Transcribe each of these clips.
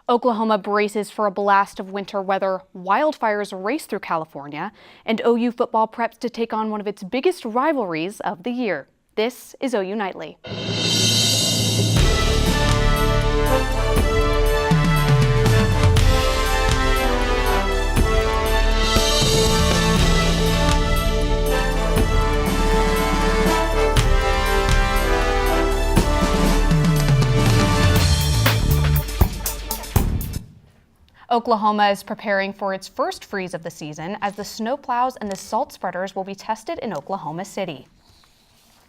Oklahoma braces for a blast of winter weather, wildfires race through California, and OU football preps to take on one of its biggest rivalries of the year. This is OU Nightly. Oklahoma is preparing for its first freeze of the season as the snowplows and the salt spreaders will be tested in Oklahoma City.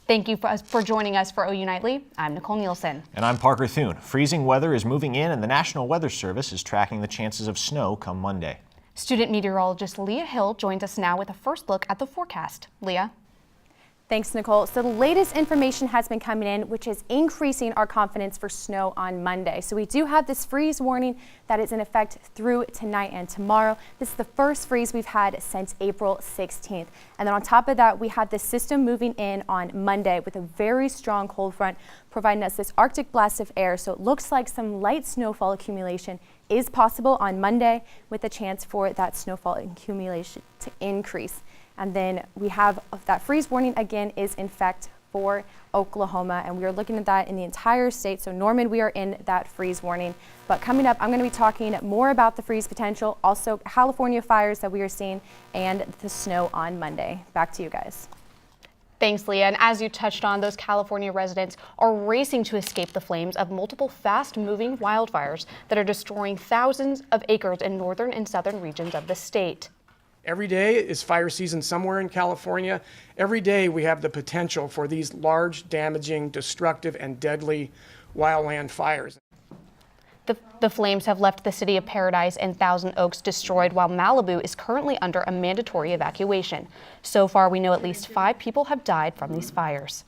Thank you for joining us for OU Nightly. I'm Nicole Nielson. And I'm Parker Thune. Freezing weather is moving in and the National Weather Service is tracking the chances of snow come Monday. Student meteorologist Leah Hill joins us now with a first look at the forecast. Leah? Thanks, Nicole. So the latest information has been coming in, which is increasing our confidence for snow on Monday. So we do have this freeze warning that is in effect through tonight and tomorrow. This is the first freeze we've had since April 16th. And then on top of that, we have this system moving in on Monday with a very strong cold front, providing us this Arctic blast of air. So it looks like some light snowfall accumulation is possible on Monday with a chance for that snowfall accumulation to increase. And then we have that freeze warning again is in effect for Oklahoma, and we are looking at that in the entire state. So Norman, we are in that freeze warning. But coming up, I'm going to be talking more about the freeze potential, also California fires that we are seeing, and the snow on Monday. Back to you guys. Thanks, Leah. And as you touched on, those California residents are racing to escape the flames of multiple fast-moving wildfires that are destroying thousands of acres in northern and southern regions of the state. Every day is fire season somewhere in California. Every day we have the potential for these large, damaging, destructive, and deadly wildland fires. The flames have left the city of Paradise and Thousand Oaks destroyed, while Malibu is currently under a mandatory evacuation. So far, we know at least 5 people have died from these fires.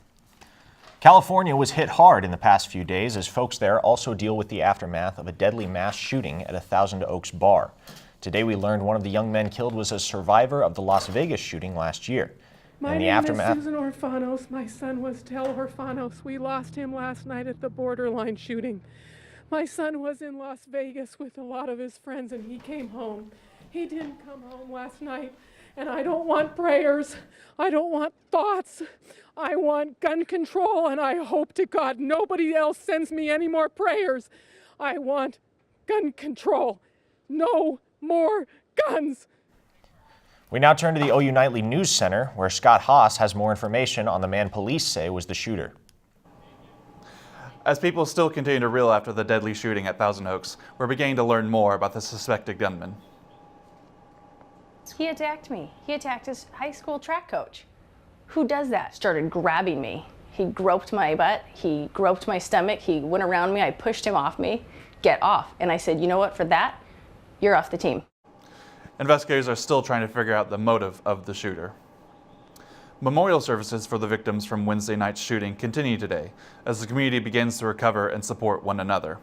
California was hit hard in the past few days as folks there also deal with the aftermath of a deadly mass shooting at a Thousand Oaks bar. Today we learned one of the young men killed was a survivor of the Las Vegas shooting last year. My name is Susan Orfanos. My son was Tel Orfanos. We lost him last night at the borderline shooting. My son was in Las Vegas with a lot of his friends and he came home. He didn't come home last night, and I don't want prayers. I don't want thoughts. I want gun control, and I hope to God nobody else sends me any more prayers. I want gun control. No more guns. We now turn to the OU Nightly News Center, where Scott Haas has more information on the man police say was the shooter. As people still continue to reel after the deadly shooting at Thousand Oaks, we're beginning to learn more about the suspected gunman. He attacked me. He attacked his high school track coach. Who does that? Started grabbing me. He groped my butt. He groped my stomach. He went around me. I pushed him off me. Get off. And I said, you know what, for that, you're off the team. Investigators are still trying to figure out the motive of the shooter. Memorial services for the victims from Wednesday night's shooting continue today as the community begins to recover and support one another.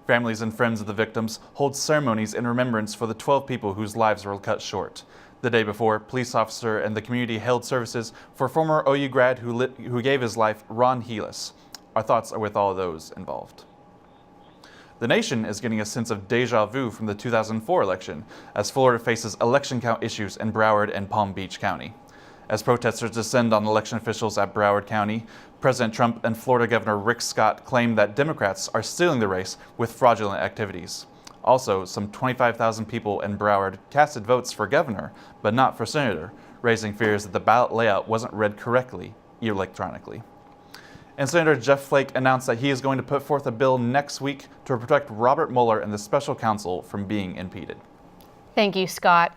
Families and friends of the victims hold ceremonies in remembrance for the 12 people whose lives were cut short. The day before, police officer and the community held services for former OU grad who gave his life, Ron Helis. Our thoughts are with all of those involved. The nation is getting a sense of deja vu from the 2004 election as Florida faces election count issues in Broward and Palm Beach County. As protesters descend on election officials at Broward County, President Trump and Florida Governor Rick Scott claim that Democrats are stealing the race with fraudulent activities. Also, some 25,000 people in Broward casted votes for governor, but not for senator, raising fears that the ballot layout wasn't read correctly electronically. And Senator Jeff Flake announced that he is going to put forth a bill next week to protect Robert Mueller and the special counsel from being impeded. Thank you, Scott.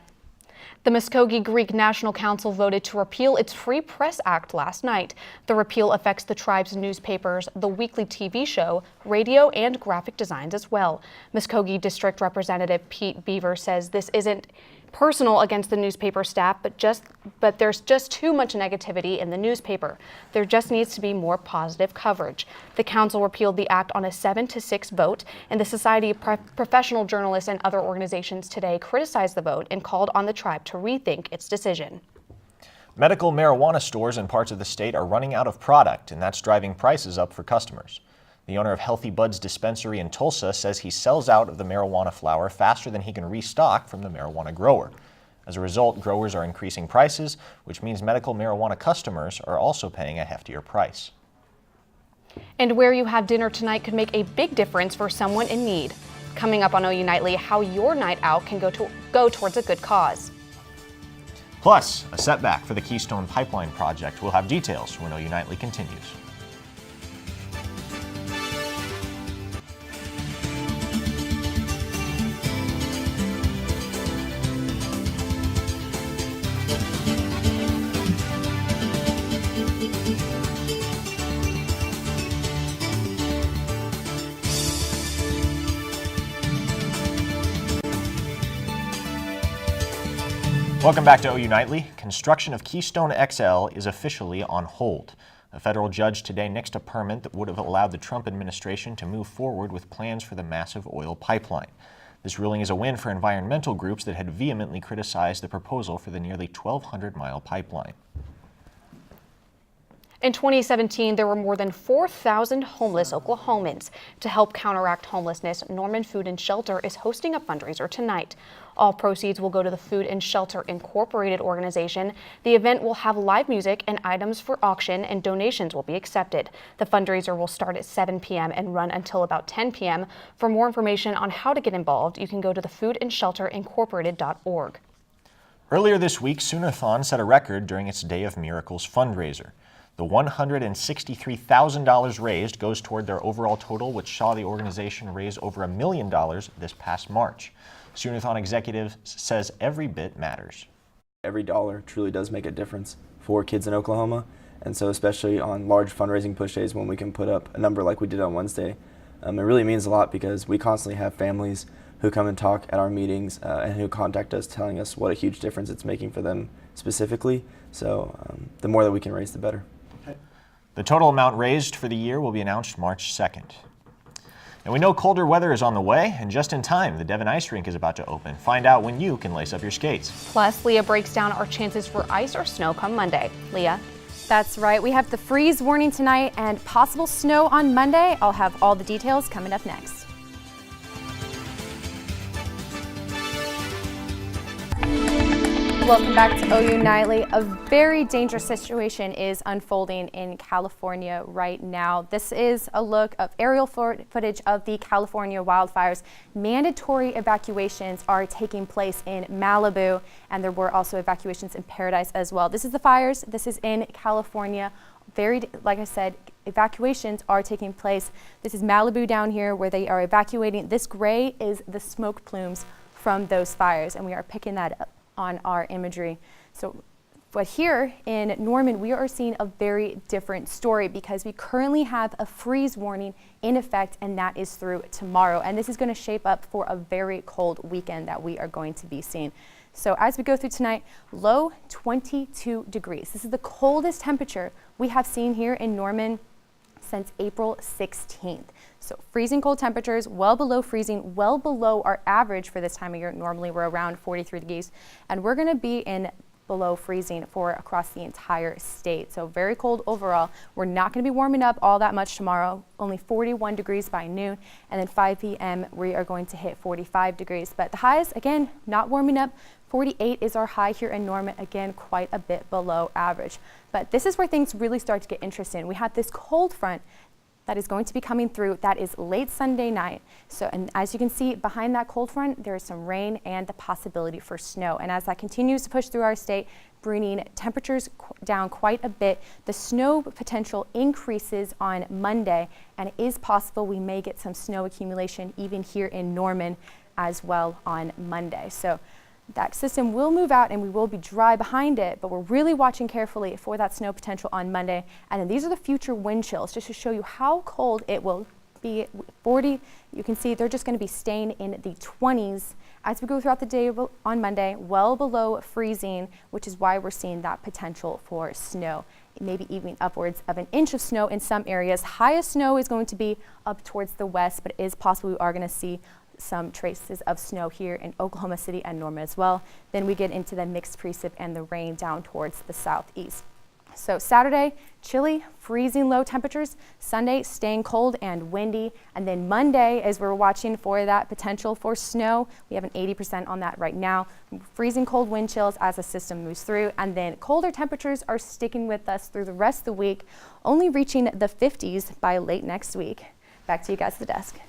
The Muskogee Greek National Council voted to repeal its Free Press Act last night. The repeal affects the tribe's newspapers, the weekly TV show, radio, and graphic designs as well. Muskogee District Representative Pete Beaver says this isn't personal against the newspaper staff, but there's just too much negativity in the newspaper. There just needs to be more positive coverage. The council repealed the act on a 7-6 vote, and the Society of Professional Journalists and other organizations today criticized the vote and called on the tribe to rethink its decision. Medical marijuana stores in parts of the state are running out of product, and that's driving prices up for customers. The owner of Healthy Buds Dispensary in Tulsa says he sells out of the marijuana flower faster than he can restock from the marijuana grower. As a result, growers are increasing prices, which means medical marijuana customers are also paying a heftier price. And where you have dinner tonight could make a big difference for someone in need. Coming up on OU Nightly, how your night out can go towards a good cause. Plus, a setback for the Keystone Pipeline project. We'll have details when OU Nightly continues. Welcome back to OU Nightly. Construction of Keystone XL is officially on hold. A federal judge today nixed a permit that would have allowed the Trump administration to move forward with plans for the massive oil pipeline. This ruling is a win for environmental groups that had vehemently criticized the proposal for the nearly 1,200-mile pipeline. In 2017, there were more than 4,000 homeless Oklahomans. To help counteract homelessness, Norman Food and Shelter is hosting a fundraiser tonight. All proceeds will go to the Food and Shelter Incorporated organization. The event will have live music and items for auction, and donations will be accepted. The fundraiser will start at 7 p.m. and run until about 10 p.m. For more information on how to get involved, you can go to thefoodandshelterincorporated.org. Earlier this week, Sooner-thon set a record during its Day of Miracles fundraiser. The $163,000 raised goes toward their overall total, which saw the organization raise over $1 million this past March. Sooner-thon executive says every bit matters. Every dollar truly does make a difference for kids in Oklahoma, and so especially on large fundraising push days when we can put up a number like we did on Wednesday, it really means a lot because we constantly have families who come and talk at our meetings and who contact us telling us what a huge difference it's making for them specifically. So the more that we can raise, the better. The total amount raised for the year will be announced March 2nd. And we know colder weather is on the way, and just in time, the Devon Ice Rink is about to open. Find out when you can lace up your skates. Plus, Leah breaks down our chances for ice or snow come Monday. Leah? That's right. We have the freeze warning tonight and possible snow on Monday. I'll have all the details coming up next. Welcome back to OU Nightly. A very dangerous situation is unfolding in California right now. This is a look of aerial footage of the California wildfires. Mandatory evacuations are taking place in Malibu, and there were also evacuations in Paradise as well. This is the fires. This is in California. Like I said, evacuations are taking place. This is Malibu down here where they are evacuating. This gray is the smoke plumes from those fires, and we are picking that up on our imagery. But here in Norman, we are seeing a very different story because we currently have a freeze warning in effect, and that is through tomorrow. And this is going to shape up for a very cold weekend that we are going to be seeing. So as we go through tonight, low 22 degrees. This is the coldest temperature we have seen here in Norman since April 16th. So freezing cold temperatures, well below freezing, well below our average for this time of year. Normally we're around 43 degrees, and we're going to be in below freezing for across the entire state. So very cold overall. We're not going to be warming up all that much tomorrow, only 41 degrees by noon, and then 5 p.m. we are going to hit 45 degrees. But the highs, again, not warming up. 48 is our high here in Norman, again, quite a bit below average. But this is where things really start to get interesting. We have this cold front that is going to be coming through. That is late Sunday night. So, and as you can see behind that cold front, there is some rain and the possibility for snow. And as that continues to push through our state, bringing temperatures down quite a bit, the snow potential increases on Monday, and it is possible we may get some snow accumulation even here in Norman as well on Monday. So that system will move out and we will be dry behind it, but we're really watching carefully for that snow potential on Monday. And then these are the future wind chills just to show you how cold it will be. 40, you can see they're just going to be staying in the 20s as we go throughout the day on Monday, well below freezing, which is why we're seeing that potential for snow. Maybe even upwards of an inch of snow in some areas. Highest snow is going to be up towards the west, but it is possible we are going to see some traces of snow here in Oklahoma City and Norman as well. Then we get into the mixed precip and the rain down towards the southeast. So Saturday, chilly, freezing low temperatures. Sunday, staying cold and windy. And then Monday, as we're watching for that potential for snow, we have an 80% on that right now. Freezing cold wind chills as the system moves through. And then colder temperatures are sticking with us through the rest of the week, only reaching the 50s by late next week. Back to you guys at the desk.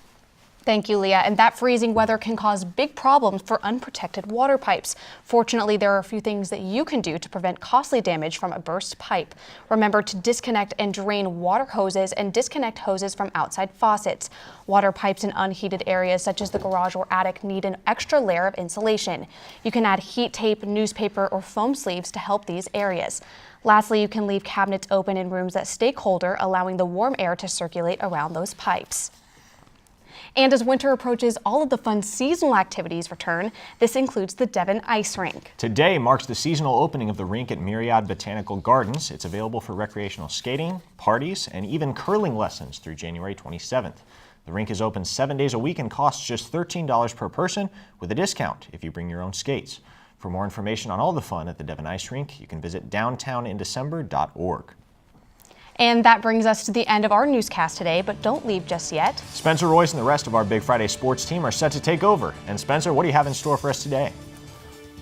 Thank you, Leah. And that freezing weather can cause big problems for unprotected water pipes. Fortunately, there are a few things that you can do to prevent costly damage from a burst pipe. Remember to disconnect and drain water hoses and disconnect hoses from outside faucets. Water pipes in unheated areas such as the garage or attic need an extra layer of insulation. You can add heat tape, newspaper, or foam sleeves to help these areas. Lastly, you can leave cabinets open in rooms that stay colder, allowing the warm air to circulate around those pipes. And as winter approaches, all of the fun seasonal activities return. This includes the Devon Ice Rink. Today marks the seasonal opening of the rink at Myriad Botanical Gardens. It's available for recreational skating, parties, and even curling lessons through January 27th. The rink is open 7 days a week and costs just $13 per person with a discount if you bring your own skates. For more information on all the fun at the Devon Ice Rink, you can visit downtowninDecember.org. And that brings us to the end of our newscast today, but don't leave just yet. Spencer Royce and the rest of our Big Friday sports team are set to take over. And Spencer, what do you have in store for us today?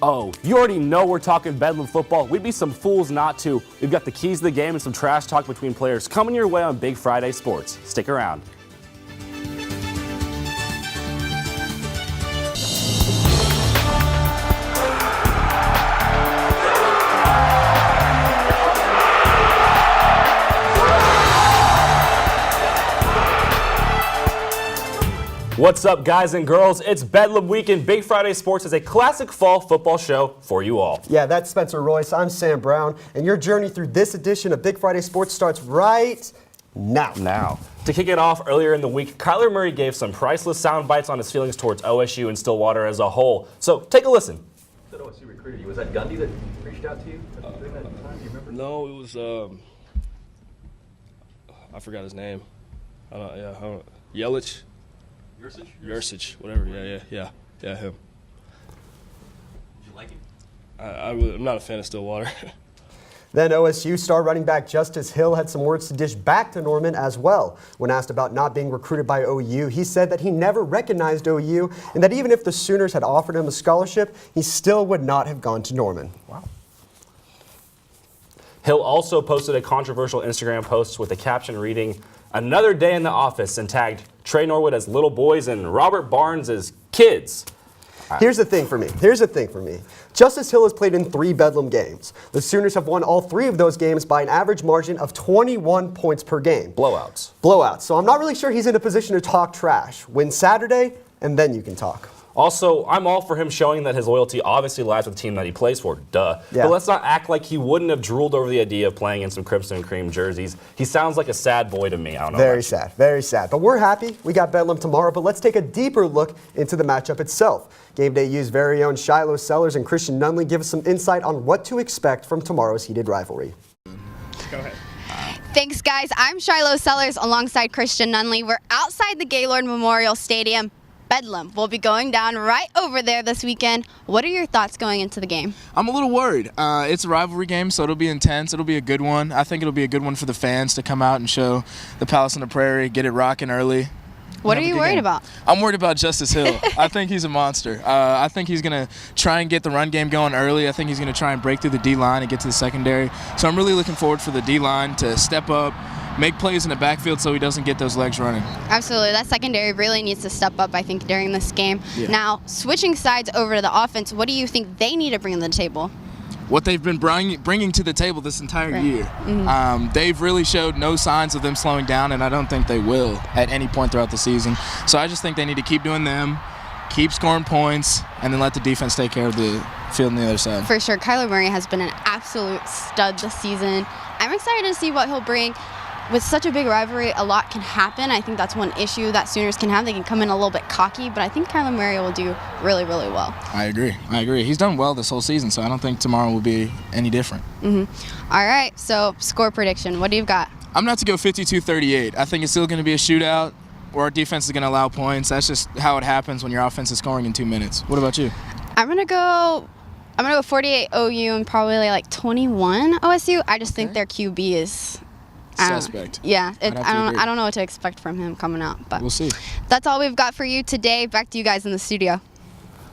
Oh, you already know we're talking Bedlam football. We'd be some fools not to. We've got the keys to the game and some trash talk between players coming your way on Big Friday Sports. Stick around. What's up, guys and girls? It's Bedlam Week, and Big Friday Sports is a classic fall football show for you all. Yeah, that's Spencer Royce. I'm Sam Brown, and your journey through this edition of Big Friday Sports starts right now. To kick it off, earlier in the week, Kyler Murray gave some priceless sound bites on his feelings towards OSU and Stillwater as a whole. So take a listen. That OSU recruited you. Was that Gundy that reached out to you during that time? Do you remember? No, it was I forgot his name. Yelich. Yursich, whatever. Yeah, him. Did you like him? I'm not a fan of Stillwater. Then OSU star running back Justice Hill had some words to dish back to Norman as well. When asked about not being recruited by OU, he said that he never recognized OU and that even if the Sooners had offered him a scholarship, he still would not have gone to Norman. Wow. Hill also posted a controversial Instagram post with a caption reading, "Another day in the office," and tagged Trey Norwood as little boys and Robert Barnes as kids. Here's the thing for me. Justice Hill has played in 3 Bedlam games. The Sooners have won all 3 of those games by an average margin of 21 points per game. Blowouts. So I'm not really sure he's in a position to talk trash. Win Saturday, and then you can talk. Also, I'm all for him showing that his loyalty obviously lies with the team that he plays for, duh. Yeah. But let's not act like he wouldn't have drooled over the idea of playing in some crimson and cream jerseys. He sounds like a sad boy to me. I don't know. Very sad. But we're happy. We got Bedlam tomorrow, but let's take a deeper look into the matchup itself. Game Day U's very own Shiloh Sellers and Christian Nunley give us some insight on what to expect from tomorrow's heated rivalry. Go ahead. Thanks, guys. I'm Shiloh Sellers alongside Christian Nunley. We're outside the Gaylord Memorial Stadium. Bedlam will be going down right over there this weekend. What are your thoughts going into the game? I'm a little worried. It's a rivalry game, so it'll be intense. It'll be a good one. I think it'll be a good one for the fans to come out and show the Palace on the Prairie, get it rocking early. What are you worried about? I'm worried about Justice Hill. I think he's a monster. I think he's going to try and get the run game going early. I think he's going to try and break through the D-line and get to the secondary. So I'm really looking forward for the D-line to step up, make plays in the backfield so he doesn't get those legs running. Absolutely. That secondary really needs to step up, I think, during this game. Yeah. Now, switching sides over to the offense, what do you think they need to bring to the table? What they've been bringing to the table this entire year. Mm-hmm. They've really showed no signs of them slowing down, and I don't think they will at any point throughout the season. So I just think they need to keep doing them, keep scoring points, and then let the defense take care of the field on the other side. For sure. Kyler Murray has been an absolute stud this season. I'm excited to see what he'll bring. With such a big rivalry, a lot can happen. I think that's one issue that Sooners can have. They can come in a little bit cocky, but I think Kyler Murray will do really, really well. I agree. He's done well this whole season, so I don't think tomorrow will be any different. Mm-hmm. All right, so score prediction. What do you got? I'm not to go 52-38. I think it's still going to be a shootout where our defense is going to allow points. That's just how it happens when your offense is scoring in 2 minutes. What about you? I'm going to go I'm going to go 48 OU and probably like 21 OSU. I just think their QB is Suspect. Yeah, I don't know what to expect from him coming out, but We'll see. that's all we've got for you today. Back to you guys in the studio.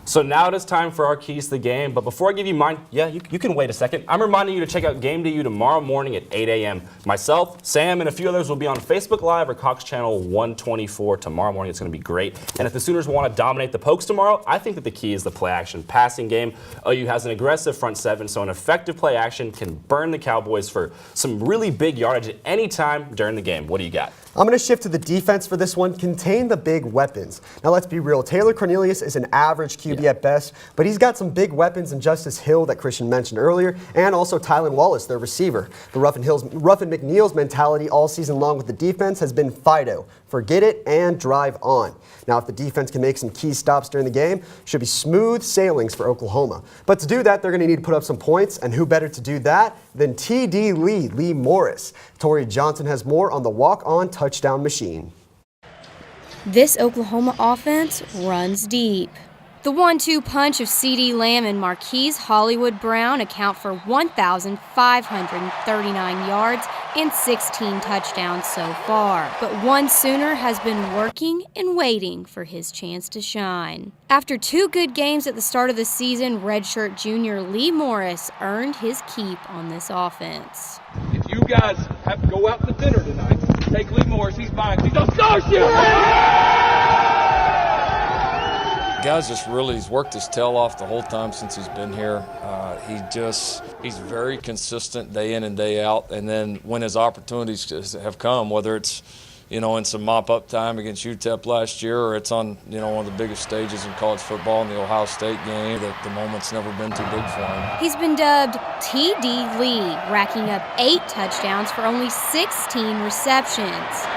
So now it is time for our keys to the game. But before I give you mine, you can wait a second. I'm reminding you to check out Game to You tomorrow morning at 8 a.m. Myself, Sam, and a few others will be on Facebook Live or Cox Channel 124 tomorrow morning. It's going to be great. And if the Sooners want to dominate the Pokes tomorrow, I think that the key is the play-action passing game. OU has an aggressive front seven, so an effective play-action can burn the Cowboys for some really big yardage at any time during the game. What do you got? I'm going to shift to the defense for this one. Contain the big weapons. Now, let's be real. Taylor Cornelius is an average QB at best, but he's got some big weapons in Justice Hill that Christian mentioned earlier, and also Tylan Wallace, their receiver. The Ruffin McNeil's mentality all season long with the defense has been Fido. Forget it and drive on. Now, if the defense can make some key stops during the game, should be smooth sailings for Oklahoma. But to do that, they're going to need to put up some points, and who better to do that than TD Lee Morris. Tori Johnson has more on the walk-on touchdown machine. This Oklahoma offense runs deep. The 1-2 punch of C.D. Lamb and Marquise Hollywood Brown account for 1,539 yards and 16 touchdowns so far. But one Sooner has been working and waiting for his chance to shine. After 2 good games at the start of the season, redshirt junior Lee Morris earned his keep on this offense. If you guys have to go out to dinner tonight, take Lee Morris. He's fine. He's a starship! Guy's he's worked his tail off the whole time since he's been here. He's very consistent day in and day out. And then when his opportunities have come, whether it's, in some mop-up time against UTEP last year, or it's on, one of the biggest stages in college football in the Ohio State game, the moment's never been too big for him. He's been dubbed TD Lee, racking up 8 touchdowns for only 16 receptions.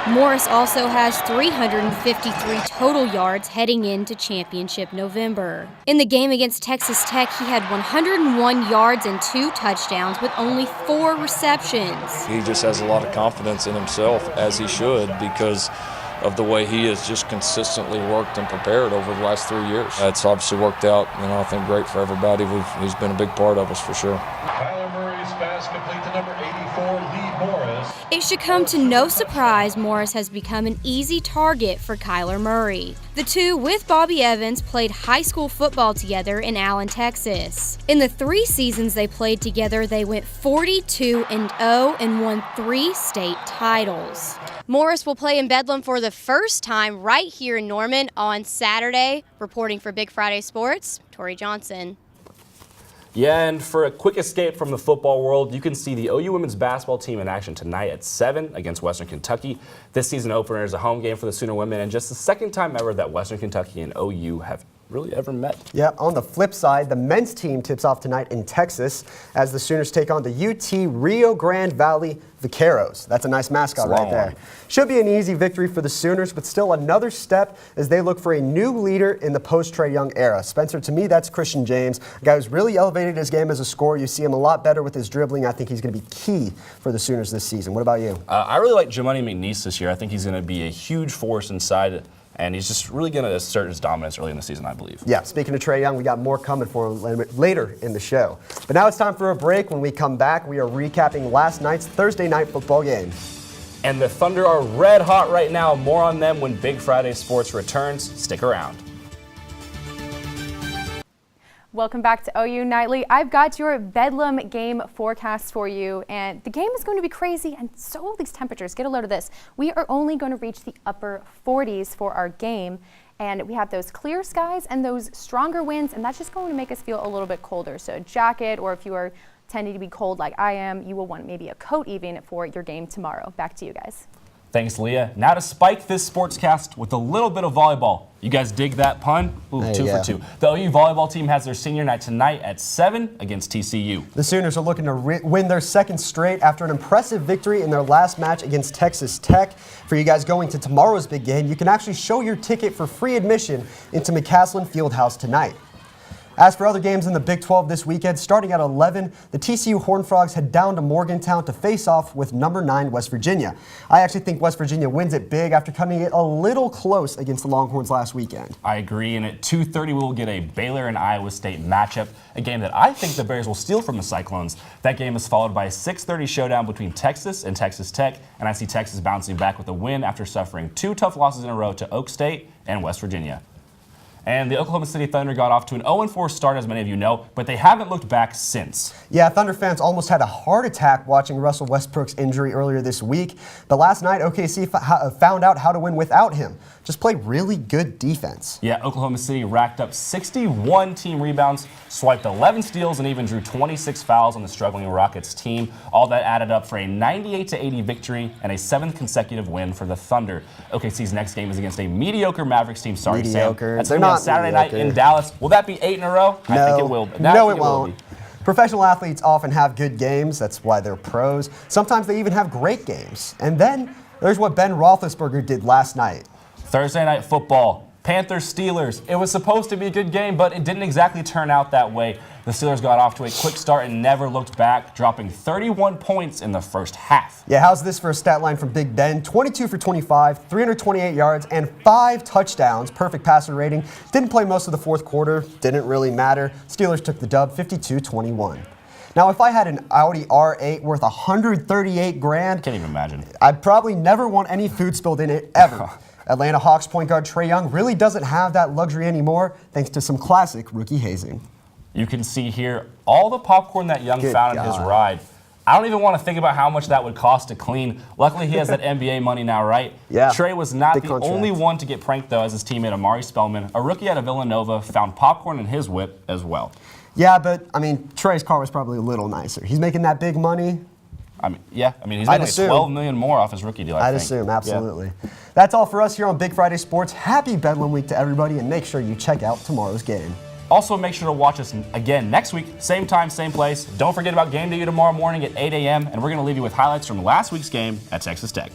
Morris also has 353 total yards heading into championship November. In the game against Texas Tech, he had 101 yards and 2 touchdowns with only 4 receptions. He just has a lot of confidence in himself, as he should, because of the way he has just consistently worked and prepared over the last 3 years. It's obviously worked out, I think great for everybody. He's been a big part of us for sure. Kyler Murray's pass complete to number 84, Lee Morris. It should come to no surprise Morris has become an easy target for Kyler Murray. The two, with Bobby Evans, played high school football together in Allen, Texas. In the 3 seasons they played together, they went 42-0 and won 3 state titles. Morris will play in Bedlam for the first time right here in Norman on Saturday. Reporting for Big Friday Sports, Tori Johnson. Yeah, and for a quick escape from the football world, you can see the OU women's basketball team in action tonight at 7 against Western Kentucky. This season opener is a home game for the Sooner women, and just the second time ever that Western Kentucky and OU have really ever met. Yeah, on the flip side, the men's team tips off tonight in Texas as the Sooners take on the UT Rio Grande Valley Vaqueros. That's a nice mascot right there. Should be an easy victory for the Sooners, but still another step as they look for a new leader in the post-Trae Young era. Spencer, to me, that's Christian James, a guy who's really elevated his game as a scorer. You see him a lot better with his dribbling. I think he's going to be key for the Sooners this season. What about you? I really like Jamoni McNeese this year. I think he's going to be a huge force inside, and he's just really going to assert his dominance early in the season, I believe. Yeah, speaking of Trae Young, we got more coming for him later in the show. But now it's time for a break. When we come back, we are recapping last night's Thursday night football game. And the Thunder are red hot right now. More on them when Big Friday Sports returns. Stick around. Welcome back to OU Nightly. I've got your Bedlam game forecast for you, and the game is going to be crazy, and so will these temperatures. Get a load of this. We are only going to reach the upper 40s for our game, and we have those clear skies and those stronger winds, and that's just going to make us feel a little bit colder. So a jacket, or if you are tending to be cold like I am, you will want maybe a coat even for your game tomorrow. Back to you guys. Thanks, Leah. Now to spike this sportscast with a little bit of volleyball. You guys dig that pun? Ooh, hey, 2 for 2. The OU volleyball team has their senior night tonight at 7 against TCU. The Sooners are looking to win their second straight after an impressive victory in their last match against Texas Tech. For you guys going to tomorrow's big game, you can actually show your ticket for free admission into McCaslin Fieldhouse tonight. As for other games in the Big 12 this weekend, starting at 11, the TCU Horned Frogs head down to Morgantown to face off with number 9 West Virginia. I actually think West Virginia wins it big after coming it a little close against the Longhorns last weekend. I agree, and at 2:30 we will get a Baylor and Iowa State matchup, a game that I think the Bears will steal from the Cyclones. That game is followed by a 6:30 showdown between Texas and Texas Tech, and I see Texas bouncing back with a win after suffering 2 tough losses in a row to Oak State and West Virginia. And the Oklahoma City Thunder got off to an 0-4 start, as many of you know, but they haven't looked back since. Yeah, Thunder fans almost had a heart attack watching Russell Westbrook's injury earlier this week. But last night, OKC found out how to win without him. Just play really good defense. Yeah, Oklahoma City racked up 61 team rebounds, swiped 11 steals, and even drew 26 fouls on the struggling Rockets team. All that added up for a 98-80 victory and a 7th consecutive win for the Thunder. OKC's next game is against a mediocre Mavericks team. Sorry, mediocre. Sam. That's going to be on Saturday night in Dallas. Will that be 8 in a row? No. I think it will. No, it won't. Professional athletes often have good games. That's why they're pros. Sometimes they even have great games. And then there's what Ben Roethlisberger did last night. Thursday night football, Panthers-Steelers. It was supposed to be a good game, but it didn't exactly turn out that way. The Steelers got off to a quick start and never looked back, dropping 31 points in the first half. Yeah, how's this for a stat line from Big Ben? 22 for 25, 328 yards, and 5 touchdowns. Perfect passer rating. Didn't play most of the fourth quarter. Didn't really matter. Steelers took the dub, 52-21. Now, if I had an Audi R8 worth $138,000, can't even imagine. I'd probably never want any food spilled in it, ever. Atlanta Hawks point guard Trae Young really doesn't have that luxury anymore, thanks to some classic rookie hazing. You can see here all the popcorn that Young found in his ride. I don't even want to think about how much that would cost to clean. Luckily, he has that NBA money now, right? Yeah. Trae was not the contract. only one to get pranked, though, as his teammate Amari Spellman, a rookie out of Villanova, found popcorn in his whip as well. Yeah, but, I mean, Trae's car was probably a little nicer. He's making that big money. He's making like $12 million more off his rookie deal, I I'd think. assume, absolutely. Yeah. That's all for us here on Big Friday Sports. Happy Bedlam Week to everybody, and make sure you check out tomorrow's game. Also, make sure to watch us again next week, same time, same place. Don't forget about Game Day tomorrow morning at 8 a.m., and we're going to leave you with highlights from last week's game at Texas Tech.